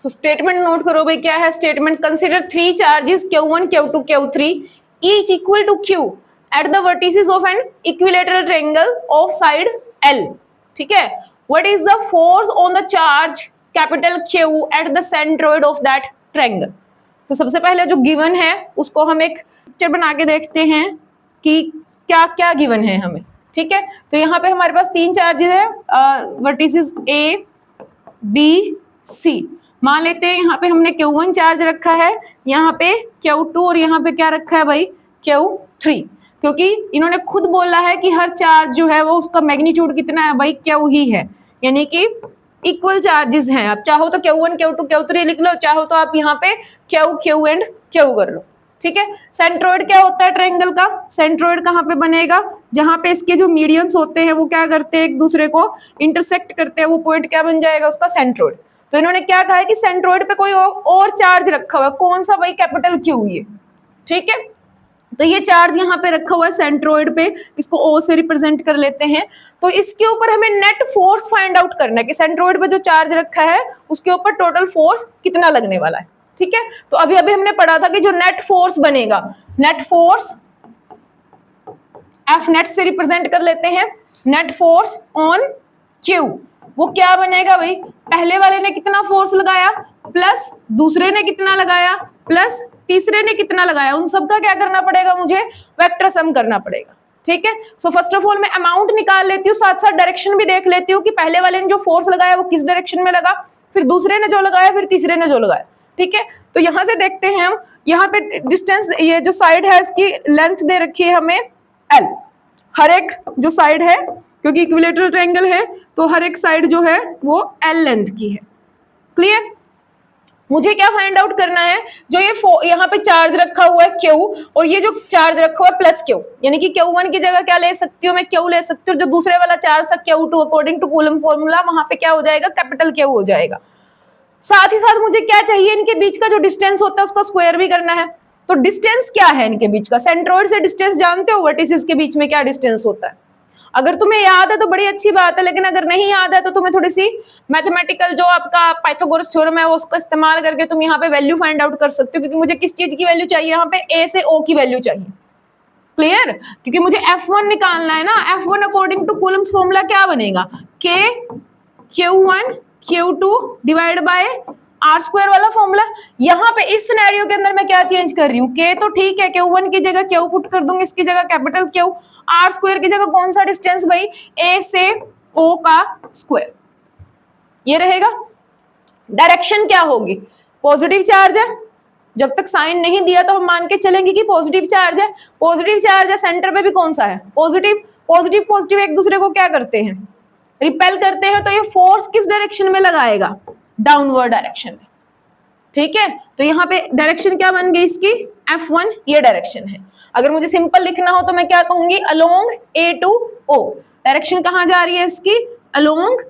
So statement note करो भाई, क्या है statement? Consider 3 charges Q1, Q2, Q3 each equal to Q at the vertices of an equilateral triangle of side L. ठीक है, what is the force on the charge capital Q at the centroid of that triangle? तो सबसे पहले जो given है उसको हम एक पिक्चर बना के देखते हैं कि क्या क्या गिवन है हमें। ठीक है, तो यहाँ पे हमारे पास 3 चार्जेस है, वर्टिसेस A, B, C। मान लेते हैं यहाँ पे हमने Q1 चार्ज रखा है, यहाँ पे Q2 और यहाँ पे क्या रखा है भाई? Q3। क्योंकि इन्होंने खुद बोला है कि हर चार्ज जो है वो उसका मैग्नीट्यूड कितना है भाई? Q ही है, यानी कि इक्वल चार्जेस हैं। आप चाहो तो Q1, Q2, Q3 लिख लो, चाहो तो आप यहाँ पे Q, Q एंड Q कर लो। ठीक है, सेंट्रोइड क्या होता है ट्रायंगल का? सेंट्रोइड कहाँ पे बनेगा? जहां पे इसके जो मीडियंस होते हैं वो क्या करते हैं? एक दूसरे को इंटरसेक्ट करते हैं, वो पॉइंट क्या बन जाएगा? उसका सेंट्रोइड। तो इन्होंने क्या कहा है कि सेंट्रोइड पे कोई और चार्ज रखा हुआ है, कौन सा भाई? कैपिटल Q ये। ठीक है, तो ये चार्ज यहाँ पे रखा हुआ है सेंट्रोइड पे, इसको O से रिप्रेजेंट कर लेते हैं। तो इसके ऊपर हमें नेट फोर्स फाइंड आउट करना है कि सेंट्रोइड पे जो चार्ज रखा है उसके ऊपर टोटल फोर्स कितना लगने वाला है। ठीक है, तो अभी अभी हमने पढ़ा था कि जो नेट फोर्स बनेगा, नेट फोर्स F नेट से रिप्रेजेंट कर लेते हैं, नेट फोर्स ऑन Q, वो क्या बनेगा भाई? पहले वाले ने कितना फोर्स लगाया प्लस दूसरे ने कितना लगाया प्लस तीसरे ने कितना लगाया, उन सबका क्या करना पड़ेगा? मुझे वेक्टर सम करना पड़ेगा। ठीक है, सो फर्स्ट ऑफ ऑल मैं अमाउंट निकाल लेती हूँ, साथ साथ डायरेक्शन भी देख लेती हूँ कि पहले वाले ने जो फोर्स लगाया वो किस डायरेक्शन में लगा, फिर दूसरे ने जो लगाया, फिर तीसरे ने जो लगाया। ठीक है, तो यहां से देखते हैं हम, यहाँ पे डिस्टेंस, ये जो साइड है इसकी लेंथ दे रखी है हमें L। हर एक जो साइड है, क्योंकि इक्विलेटरल ट्रायंगल है तो हर एक साइड जो है वो L लेंथ की है। क्लियर? मुझे क्या फाइंड आउट करना है? जो ये यहाँ पे चार्ज रखा हुआ है Q और ये जो चार्ज रखा हुआ है प्लस Q, यानी कि Q1 की जगह क्या ले सकती हूँ मैं? Q ले सकती हूँ। जो दूसरे वाला चार्ज था Q2, according to coulomb formula वहां पे क्या हो जाएगा? कैपिटल Q हो जाएगा। साथ ही साथ मुझे क्या चाहिए? इनके बीच का जो डिस्टेंस होता है उसका स्क्वायर भी करना है। तो डिस्टेंस क्या है इनके बीच का? सेंट्रोइड से डिस्टेंस जानते हो? वर्टिसेस के बीच में क्या डिस्टेंस होता है? अगर तुम्हें याद है तो बड़ी अच्छी बात है, लेकिन अगर नहीं याद है तो तुम्हें थोड़ी सी मैथमेटिकल जो आपका पाइथागोरस थ्योरम है वो उसका इस्तेमाल करके तुम यहाँ पे वैल्यू फाइंड आउट कर सकते हो। क्योंकि मुझे किस चीज की वैल्यू चाहिए? यहाँ पे A से O की वैल्यू चाहिए। क्लियर? क्योंकि मुझे F1 निकालना है ना। F1 according to Coulomb's formula क्या बनेगा? K Q1 Q2 divide by R square वाला फॉर्मूला। यहाँ पे इस सिनेरियो के अंदर मैं क्या चेंज कर रही हूँ? K तो ठीक है, Q1 की जगह Q पुट कर दूंगी, इसकी जगह कैपिटल Q। R स्क्वायर की जगह कौन सा डिस्टेंस भाई? A से O का स्क्वायर, ये रहेगा। डायरेक्शन क्या होगी? पॉजिटिव चार्ज है, जब तक साइन नहीं दिया तो हम मान के चलेंगे कि पॉजिटिव चार्ज है। पॉजिटिव चार्ज है, सेंटर पे भी कौन सा है? पॉजिटिव। पॉजिटिव पॉजिटिव एक दूसरे को क्या करते हैं? रिपेल करते हैं। तो ये फोर्स किस डायरेक्शन में लगाएगा? डाउनवर्ड डायरेक्शन में। ठीक है, तो यहाँ पे डायरेक्शन क्या बन गई इसकी? F1, ये डायरेक्शन है। अगर मुझे सिंपल लिखना हो तो मैं क्या कहूंगी? Along A to O। Direction कहाँ जा रही है इसकी? Along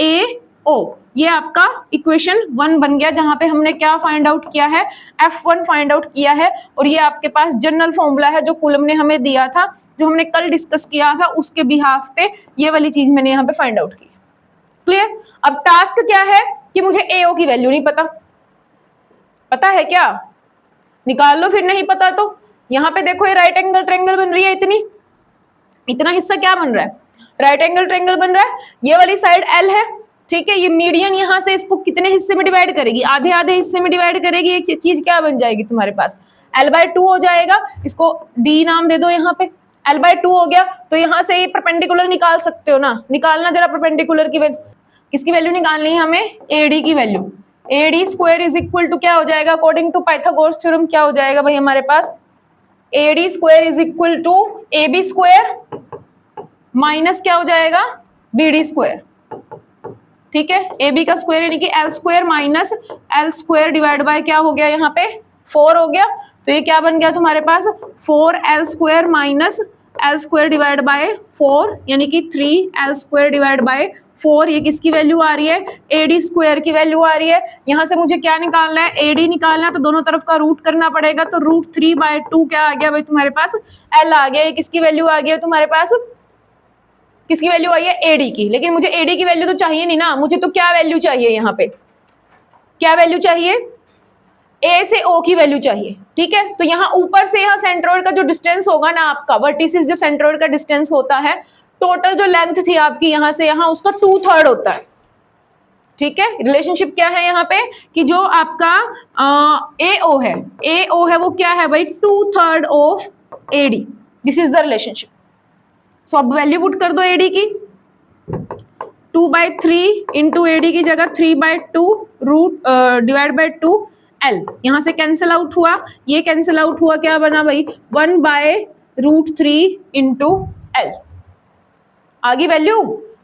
A O। ये आपका इक्वेशन 1 बन गया, जहां पे हमने क्या फाइंड आउट किया है? F1 फाइंड आउट किया है। और ये आपके पास जनरल फॉर्मूला है जो कूलम ने हमें दिया था, जो हमने कल डिस्कस किया था, उसके बिहाफ पे ये वाली चीज मैंने यहाँ पे फाइंड आउट की। क्लियर? अब टास्क क्या है कि मुझे AO की वैल्यू नहीं पता। पता है क्या? निकाल लो फिर, नहीं पता तो। यहाँ पे देखो ये राइट एंगल ट्रायंगल बन रही है, इतना हिस्सा क्या बन रहा है? राइट एंगल ट्रायंगल बन रहा है। ये वाली साइड L है। ठीक है, ये मीडियन यहाँ से इसको कितने हिस्से में डिवाइड करेगी? आधे आधे हिस्से में डिवाइड करेगी। ये चीज क्या बन जाएगी तुम्हारे पास? L/2 हो जाएगा। इसको D नाम दे दो यहाँ पे। L/2 हो गया। तो यहाँ से ये परपेंडिकुलर निकाल सकते हो ना? निकालना जरा परपेंडिकुलर की वैल्यू। किसकी वैल्यू निकालनी है हमें? AD की value. AD square is equal to क्या हो जाएगा? अकॉर्डिंग टू पाइथागोरस थ्योरम क्या हो जाएगा भाई हमारे पास? AD square is equal to AB square minus क्या हो जाएगा? BD square. ठीक है, AB का स्क्वायर यानी कि L square minus L square divide by क्या हो गया? यहाँ पे 4 हो गया। तो ये क्या बन गया तुम्हारे पास? 4L square minus L square divide bye 4, यानी कि 3L स्क्वायर डिवाइड बाय 4। ये किसकी वैल्यू आ रही है? AD स्क्वायर की वैल्यू आ रही है। यहाँ से मुझे क्या निकालना है? AD निकालना है, तो दोनों तरफ का रूट करना पड़ेगा। तो √3/2 क्या आ गया भाई तुम्हारे पास? L आ गया। ये किसकी वैल्यू आ गया तुम्हारे पास? किसकी वैल्यू आई है? AD की। लेकिन मुझे AD की वैल्यू तो चाहिए नहीं ना, मुझे तो क्या वैल्यू चाहिए? यहाँ पे क्या वैल्यू चाहिए, ए से ओ की वैल्यू चाहिए, ठीक है। तो यहाँ ऊपर से यहाँ सेंट्रोइड का जो डिस्टेंस होगा ना आपका, वर्टिसेस जो सेंट्रोइड का डिस्टेंस होता है, टोटल जो लेंथ थी आपकी यहाँ से यहाँ, उसका 2/3 होता है, ठीक है। रिलेशनशिप क्या है यहाँ पे कि जो आपका ए ओ है वो क्या है भाई, 2/3 of AD, this is the relationship. So अब वैल्यू पुट कर दो एडी की, 2/3 इंटू एडी की जगह 3/2 रूट डिवाइड बाई 2 एल, यहां से कैंसिल आउट हुआ, ये कैंसिल आउट हुआ, क्या बना भाई 1/√3 इंटू एल, आगे वैल्यू,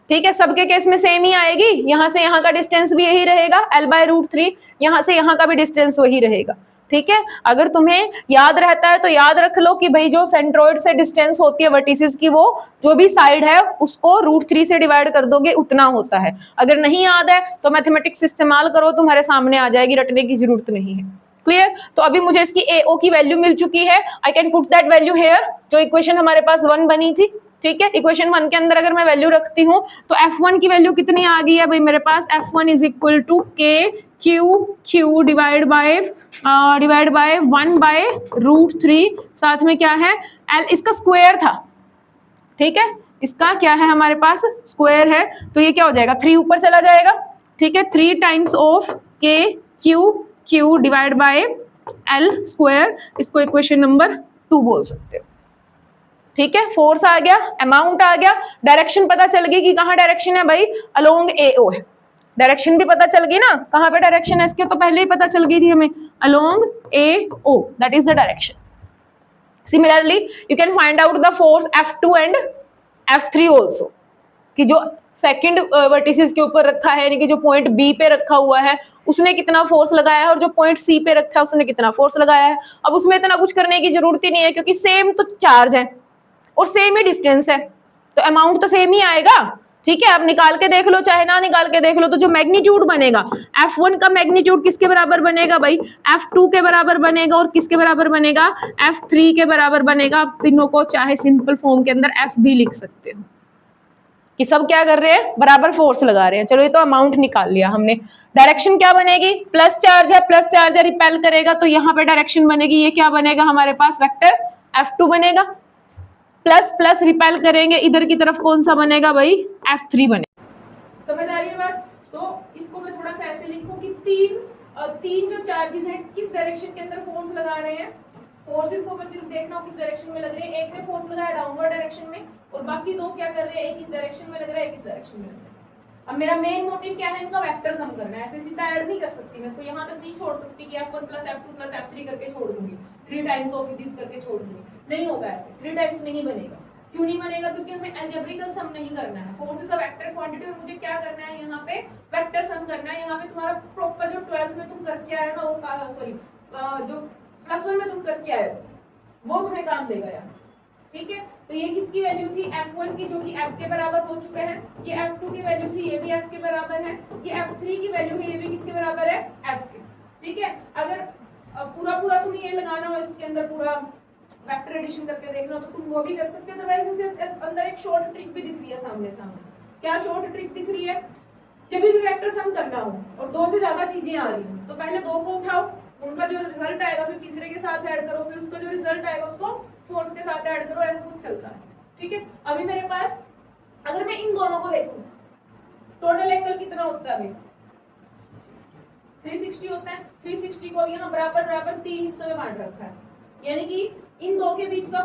ठीक है। सबके केस में सेम ही आएगी, यहां से यहां का डिस्टेंस भी यही रहेगा L/√3, यहां से यहां का भी डिस्टेंस वही रहेगा, ठीक है। अगर तुम्हें याद रहता है तो याद रख लो कि भाई जो सेंट्रोइड से डिस्टेंस होती है वर्टिसेस की, वो जो भी साइड है उसको √3 से डिवाइड कर दोगे, उतना होता है। अगर नहीं याद है तो मैथमेटिक्स इस्तेमाल करो, तुम्हारे सामने आ जाएगी, रटने की जरूरत नहीं है, क्लियर। तो अभी मुझे इसकी AO की वैल्यू मिल चुकी है, I can put that value here, जो इक्वेशन हमारे पास 1 बनी थी, ठीक है। इक्वेशन 1 के अंदर अगर मैं वैल्यू रखती हूँ तो F1 की वैल्यू कितनी आ गई है भाई मेरे पास, F1 is equal to KQ divide by 1/√3, साथ में क्या है L, इसका स्क्वायर था, ठीक है, इसका क्या है हमारे पास स्क्वायर है, तो ये क्या हो जाएगा 3 ऊपर चला जाएगा, ठीक है, 3 times of KQ divide bye L square, इसको इक्वेशन नंबर 2 बोल सकते हो, ठीक है। फोर्स आ गया, अमाउंट आ गया, डायरेक्शन पता चल गई कि कहाँ डायरेक्शन है भाई, अलोंग AO है, डायरेक्शन भी पता चल गई ना, कहाँ पे डायरेक्शन है इसके, तो पहले ही पता चल गई थी हमें, along AO, that is the direction. Similarly you can find out the force F2 and F3 also, कि जो सेकंड वर्टिसेस के ऊपर रखा है, यानी कि जो पॉइंट B पे रखा हुआ है उसने कितना फोर्स लगाया है, और जो पॉइंट C पे रखा है उसने कितना फोर्स लगाया है। अब उसमें इतना कुछ करने की जरूरत ही नहीं है, क्योंकि सेम तो चार्ज है और सेम ही डिस्टेंस है, तो अमाउंट तो सेम ही आएगा, ठीक है। आप निकाल के देख लो चाहे ना निकाल के देख लो, तो जो मैग्नीट्यूड बनेगा F1 का मैग्नीट्यूड किसके बराबर बनेगा भाई, F2 के बराबर बनेगा, और किसके बराबर बनेगा, F3 के बराबर बनेगा। आप तीनों को चाहे सिंपल फॉर्म के अंदर F भी लिख सकते हो, कि सब क्या कर रहे हैं, बराबर फोर्स लगा रहे हैं। चलो ये तो अमाउंट निकाल लिया हमने। डायरेक्शन क्या बनेगी, प्लस चार्ज है, प्लस चार्ज है, रिपेल करेगा, तो यहाँ पे डायरेक्शन बनेगी, ये क्या बनेगा हमारे पास, वेक्टर F2 बनेगा, प्लस प्लस रिपेल करेंगे, इधर की तरफ कौन सा बनेगा भाई, F3 बनेगा। समझ आ रही है बात। तो इसको मैं थोड़ा सा ऐसे लिखूं कि तीन जो चार्जेस हैं किस डायरेक्शन के अंदर फोर्स लगा रहे हैं, फोर्सेस को अगर सिर्फ देखना हो किस डायरेक्शन में लग रहे हैं, एक ने फोर्स लगाया डाउनवर्ड डायरेक्शन में, और बाकी दो क्या कर रहे हैं, एक इस डायरेक्शन में लग रहा है, एक इस डायरेक्शन में लग रहा है। अब मेरा मेन मोटिव क्या है, इनका वेक्टर सम करना है, ऐसे सीधा ऐड नहीं कर सकती मैं इसको, यहाँ तक नहीं छोड़ सकती कि F1 plus F2 plus F3 करके छोड़ दूंगी, 3 टाइम्स ऑफ दिस करके छोड़ दूंगी, नहीं होगा ऐसे, 3 टाइम्स नहीं बनेगा। क्यों नहीं बनेगा, क्योंकि हमें अलजेब्रिकल सम नहीं करना है, फोर्सेस ऑफ वेक्टर क्वांटिटी, और मुझे क्या करना है यहाँ पे वेक्टर सम करना है। यहाँ पे तुम्हारा प्रॉपर जो 12th में तुम करके आए ना, वो सॉरी जो +1 में तुम करके आए वो तुम्हें काम देगा यार, ठीक है। तो ये किसकी वैल्यू थी, F1 की, जो कि F के बराबर हो चुके हैं, ये F2 की वैल्यू थी, ये भी F के बराबर है, ये F3 की वैल्यू है, ये भी किसके बराबर है, F के, ठीक है। अगर पूरा तुम्हें ये लगाना हो इसके अंदर, पूरा वेक्टर एडिशन करके देखना हो तो तुम वो भी कर सकते हो, अदरवाइज इसके अंदर एक शॉर्ट ट्रिक भी दिख रही है सामने सामने। क्या शॉर्ट ट्रिक दिख रही है, जब भी वेक्टर सम करना हो और 2 से ज्यादा चीजें आ रही हो, तो पहले 2 को उठाओ, उनका जो रिजल्ट आएगा फिर तीसरे के साथ ऐड करो, फिर उसका जो रिजल्ट आएगा उसको फोर्थ के साथ ऐड करो, ऐसा कुछ चलता है, ठीक है। अभी मेरे पास अगर मैं इन दोनों को देखूं, टोटल एंगल कितना होता है, 360 होता है। 360 को यहाँ बराबर बराबर 3 हिस्सों में बांट रखा है, यानी कि इन दो के बीच का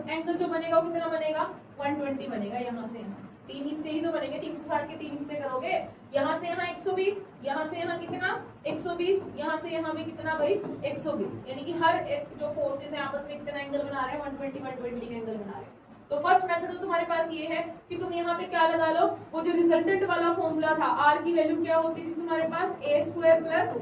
एंगल जो बनेगा वो कितना बनेगा, 120 बनेगा। यहाँ से यहाँ 3 हिस्से ही तो बनेंगे, 360 के 3 हिस्से करोगे, यहाँ से यहाँ 120, यहाँ से यहाँ कितना 120, यहाँ से यहाँ भी कितना भाई 120, यानी कि हर एक जो फोर्सेस है आपस में कितना एंगल बना रहे हैं, 120 120 का एंगल बना रहे हैं। तो फर्स्ट मेथड तो तुम्हारे पास ये है कि तुम यहाँ पे क्या लगा लो, वो जो रिजल्टेंट वाला फॉर्मूला था, आर की वैल्यू क्या होती थी तुम्हारे पास, a² plus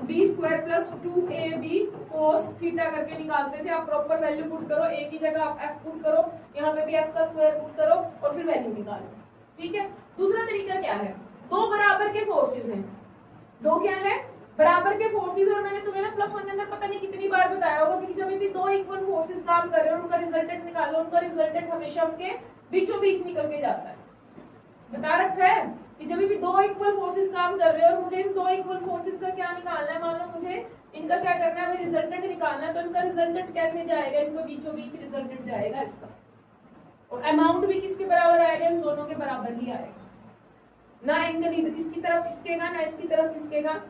b² plus 2ab cos theta करके निकालते थे। आप प्रॉपर वैल्यू पुट करो, a की जगह आप f पुट करो, यहाँ पे भी f का स्क्वायर पुट करो और फिर वैल्यू निकालो, ठीक है। दूसरा तरीका क्या है, 2 बराबर के फोर्सेस हैं, 2 क्या है बराबर के फोर्सेस, और मैंने तुम्हें ना +1 के अंदर पता नहीं कितनी बार बताया होगा कि जब भी 2 इक्वल फोर्सेस काम कर रहे हो उनका रिजल्टेंट निकालो, उनका रिजल्टेंट हमेशा उनके बीचों बीच निकल के जाता है, बता रखा है। कि जब भी दो इक्वल फोर्सेस काम कर रहे हैं और मुझे इन दो इक्वल फोर्सेस का क्या निकालना है, मान लो मुझे इनका क्या करना है भाई, रिजल्टेंट निकालना है, तो इनका रिजल्टेंट कैसे जाएगा, इनको बीचों बीच रिजल्टेंट जाएगा इसका, और अमाउंट भी किसके बराबर आएगा, इन दोनों के बराबर ही आएगा, ना एंगल इसकी तरफ खिसकेगा ना इसकी तरफ खिसकेगा,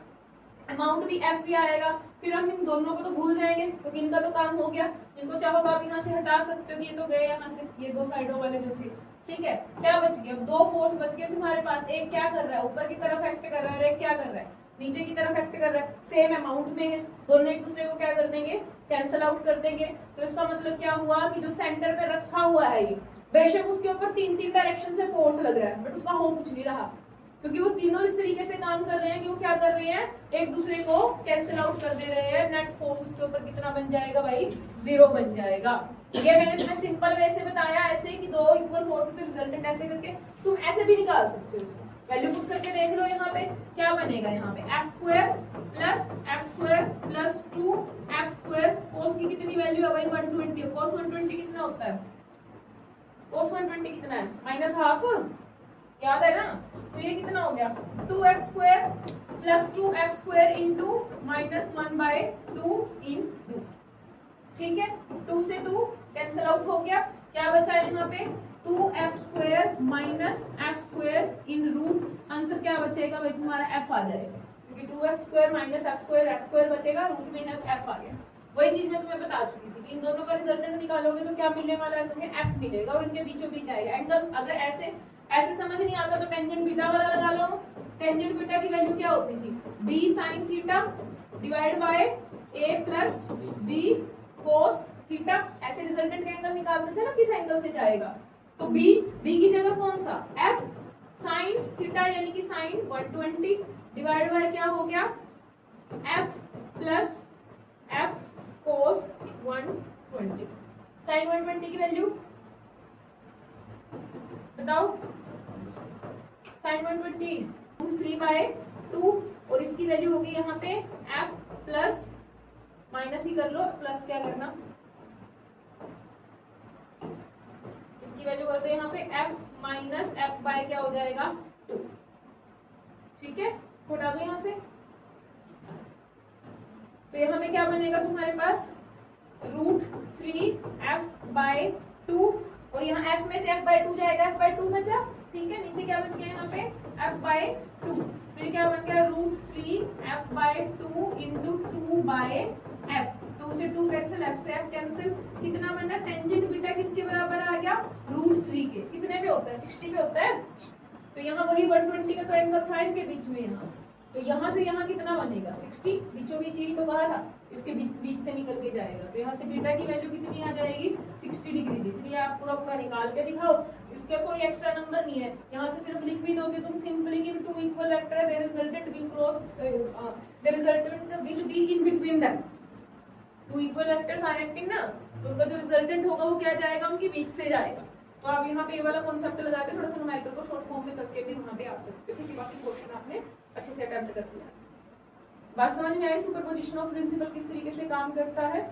अमाउंट भी एफ ही आएगा। फिर हम इन दोनों को तो भूल जाएंगे क्योंकि इनका तो काम हो गया, इनको चाहो तो आप यहाँ से हटा सकते हो कि ये तो गए यहाँ से, ये दो साइडों वाले जो थे, ठीक है। क्या बच गया, दो फोर्स बच गए तुम्हारे पास, एक क्या कर रहा है ऊपर की तरफ एक्ट कर रहा है और एक क्या कर रहा है नीचे की तरफ एक्ट कर रहा है, सेम अमाउंट में है, दोनों एक दूसरे को क्या कर देंगे, कैंसिल आउट कर देंगे। तो इसका मतलब क्या हुआ कि जो सेंटर पे रखा हुआ है ये, बेशक उसके ऊपर तीन तीन डायरेक्शन से फोर्स लग रहा है बट उसका हो कुछ नहीं रहा, क्योंकि वो तीनों इस तरीके से काम कर रहे हैं कि वो क्या कर रहे हैं, एक दूसरे को कैंसिल आउट कर दे रहे हैं। नेट फोर्स उसके ऊपर कितना बन जाएगा भाई, 0 बन जाएगा। ये मैंने तुम्हें सिंपल वे से बताया, ऐसे कि दो इक्वल फोर्सेस के रिजल्टेंट ऐसे करके तुम ऐसे भी निकाल सकते हो इसको, वैल्यू पुट करके देख लो यहाँ पे क्या बनेगा, यहाँ पे f² प्लस 2f², cos की कितनी वैल्यू है भाई 120, cos 120 कितना होता है, cos 120 कितना है -12, याद है ना, तो ये कितना हो गया 2f² प्लस 2f² इंटू -1/2 इन रूट, ठीक है। 2 से 2 कैंसिल आउट हो गया, क्या बचा है यहाँ पे 2f² माइनस f² इन रूट, आंसर क्या बचेगा भाई तुम्हारा f आ जाएगा, क्योंकि 2f² माइनस f² बचेगा, रूट में f आ गया। वही चीज मैं तुम्हें बता चुकी थी कि इन दोनों का रिजल्टेंट निकालोगे तो क्या मिलने वाला है तुम्हें, f मिलेगा और इनके बीचों बीच आएगा एंगल। अगर ऐसे समझ नहीं आता तो टेंजेंट बीटा वाला लगा लो, टेंजेंट बीटा की वैल्यू क्या होती थी, b sin theta divide by a plus b cos theta, ऐसे रिजल्टेंट का एंगल निकालते थे ना किस एंगल से जाएगा, तो b की जगह कौन सा f sin थीटा यानी कि sin 120 डिवाइड बाय क्या हो गया f plus f cos 120, sin 120 की वैल्यू बताओ, sin 120 3/2 और इसकी वैल्यू होगी यहाँ पे f प्लस माइनस ही कर लो, प्लस क्या करना, इसकी वैल्यू कर दो यहाँ पे f माइनस f बाय क्या हो जाएगा 2, ठीक है, इसको हटा दो यहाँ से। तो यहाँ पे क्या बनेगा तुम्हारे पास √3f/2 और यहाँ f में से f/2 जाएगा, f/2 बचा, ठीक है, नीचे क्या बच गया यहाँ पे f/2, तो ये क्या बन गया √3f/2 इंटू 2/f, 2 से 2 कैंसिल, f से f कैंसिल, कितना बना, टेंजेंट बीटा किसके बराबर आ गया √3 के, कितने पे होता है 60 पे होता है, तो यहाँ वही 120 का तो एंगल था इनके बीच में यहाँ, तो यहाँ से यहाँ कितना बनेगा 60, बीचों बीच ही तो कहा था इसके बीच से निकल के जाएगा, तो यहाँ से बीटा की वैल्यू कितनी आ जाएगी 60 डिग्री दिख रही है, आप पूरा निकाल के दिखाओ, इसका कोई एक्स्ट्रा नंबर नहीं है, यहाँ से सिर्फ लिख भी दोगे तुम सिंपली कि टू इक्वल वेक्टर है, their resultant will cross, their resultant will be in between them, two equal vectors are acting ना, तो उनका जो रिजल्टेंट होगा वो क्या जाएगा, उनके बीच से जाएगा। तो आप यहाँ पे ये वाला कॉन्सेप्ट लगा के थोड़ा सा न्यूमेरिकल को शॉर्ट फॉर्म में करके भी वहाँ पे आ सकते हो, क्योंकि बाकी क्वेश्चन आपने अच्छे से अटेम्प्ट कर लिया। बात समझ में आई, सुपरपोजिशन ऑफ प्रिंसिपल किस तरीके से काम करता है।